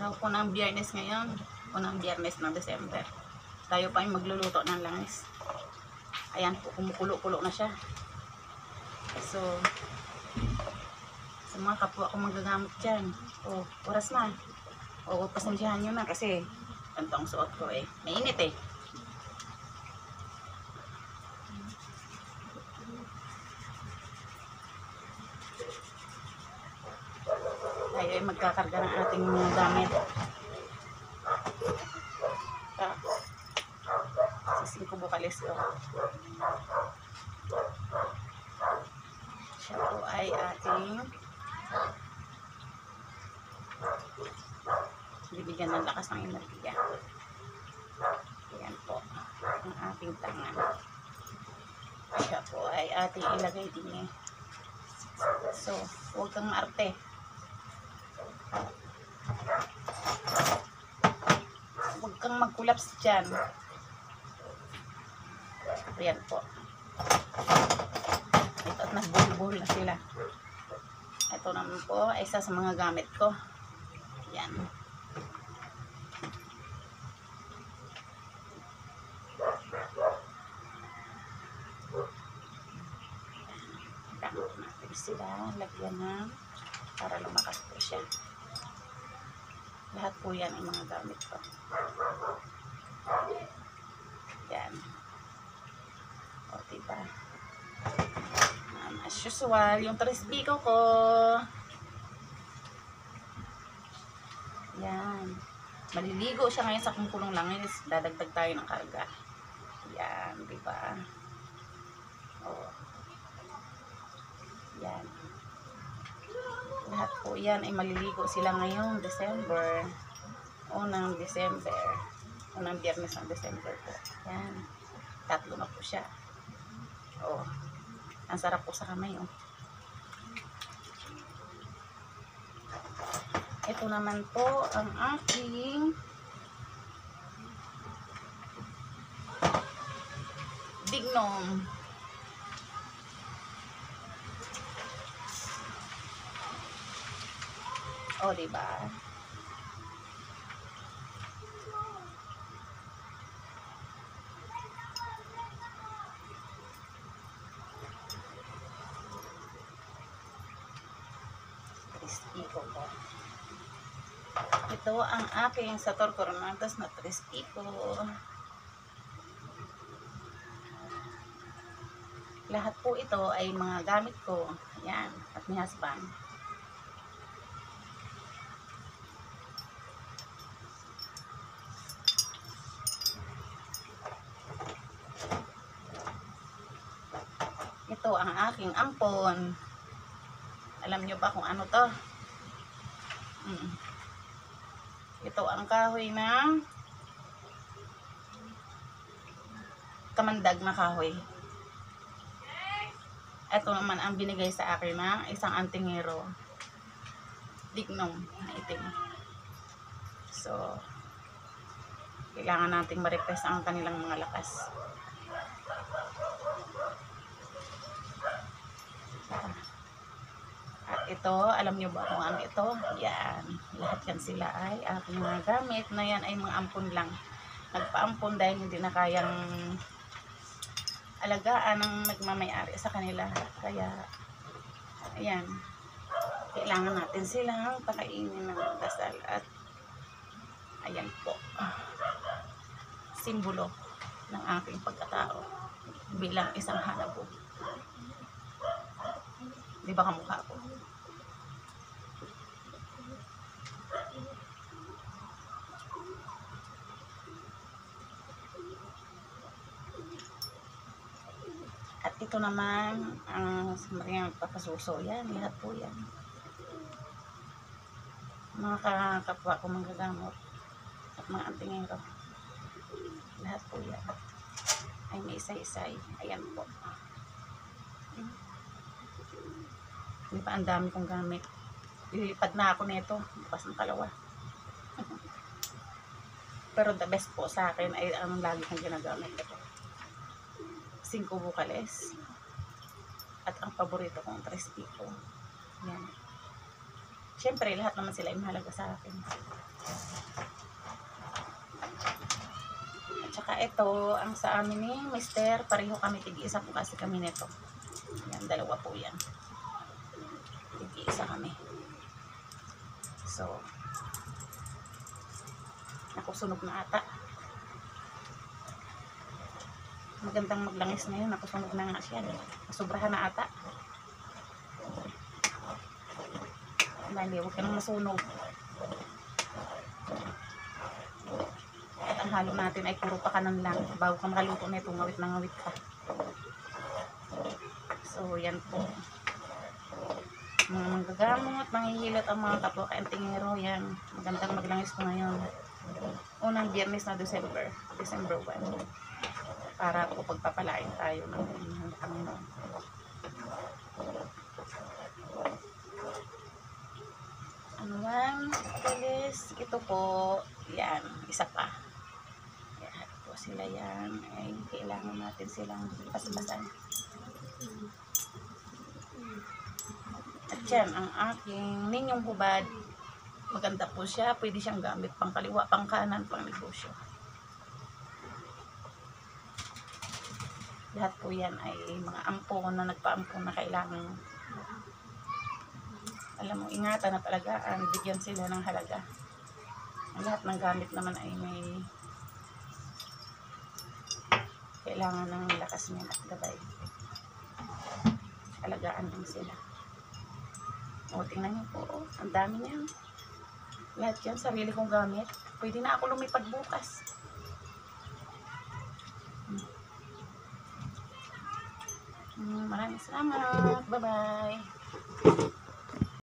Araw po ng Biyernes ngayon. Unang Biyernes ng December. Tayo pa ay magluluto ng langis. Ayan po, kumukulo-kulo na siya. So, sa mga kapwa ko magagamit dyan. O, oras na. O, pasensyahan nyo na kasi ganito ang suot ko eh. Mainit eh. Tayo ay magkakarga ng ating mga gamit. Sising ko bukalis ko. Siya po ay ating bibigyan ng lakas ng enerhiya. Ayan po ang ating tangan. Siya po ay ating ilagay din eh. So, huwag kang maarte. Huwag kang mag-collapse dyan. Ayan po. Ito at nagbuhol-buhol na sila. Ito naman po ay isa sa mga gamit ko. Ayan. Gamit natin sila. Lagyan na para lumakas po siya. Lahat po yan ang mga gamit ko. Yan. O, diba? As usual, yung 3 piko ko. Yan. Maliligo siya ngayon sa kungkulong langis. Dadagdag tayo ng karga. Yan, diba? O. Yan. Lahat po yan ay maliligo sila ngayong December. Unang December. Unang Biyernes ng December po. Yan. 3 na po siya. Oh. Ang sarap po sa kamay, oh. Ito naman po ang aking dignom. O, diba? Crispy ko po. Ito ang aking Sator Coronatas na crispy ko. Lahat po ito ay mga gamit ko. Ayan. At ni husband. Ito ang aking ampon. Alam nyo ba kung ano to? Ito ang kahoy ng kamandag na kahoy. Ito naman ang binigay sa akin ng isang antingero. Dignom na itim. So, kailangan nating ma-repress ang kanilang mga lakas. At ito, alam nyo ba kung ano ito? Yan. Lahat yan sila ay aking mga gamit na yan ay mga ampon lang. Nagpaampon dahil hindi na kayang alagaan ng nagmamayari sa kanila. Kaya, ayan. Kailangan natin silang pakainin ng dasal. At, ayan po. Simbolo ng aking pagkatao bilang isang hanabo. Di ba kamukha ko? At ito naman ang mga papasuso. Yan, lahat po yan. Mga kapwa ko manggagamot at mga antingero. Lahat po yan. Ay may isa-isay. Ayan po. Hindi pa ang dami kong gamit. Ililipad na ako nito. Bukas ng kalawa. Pero the best po sa akin ay ang lagi kong ginagamit ito. 5 bukales. At ang paborito kong 3 piko. Yan. Siyempre, lahat naman sila ay mahalaga sa akin. At saka ito, ang sa amin ni Mister, pareho kami, tig-isa po kasi kami nito. Yan, dalawa po yan. Tig-isa kami. So, nakusunog na ata. Magandang maglangis ngayon, nakusunog na nga siya. Nasubrahan na ata. Dali, huwag ka nang masunog. At ang halo natin ay puro pakanan lang. Bago ka makaluto na ito, ngawit na ngawit ka. So, yan po. Mga manggagamot, manghihilot ang mga kapwa kaintingero. Yan, magandang maglangis ko ngayon. Unang biyernes na December 1. Para po pagpapalain tayo ng Panginoon. Ano man, please, ito po, yan, isa pa. Yan po sila yan. Ay, kailangan natin silang pasbasan. At yan, ang aking ninyong hubad. Maganda po siya. Pwede siyang gamit pang kaliwa, pang kanan, pang negosyo. Lahat po yan ay mga ampon na nagpaampon na kailangan. Alam mo, ingatan at alagaan, bigyan sila ng halaga. Ang lahat ng gamit naman ay may kailangan ng lakas niya at gabay. Alagaan din sila. O, tingnan niyo po, oh, ang dami niyan. Lahat yan, sarili kong gamit. Pwede na ako lumipad bukas. Maraming salamat. Bye-bye.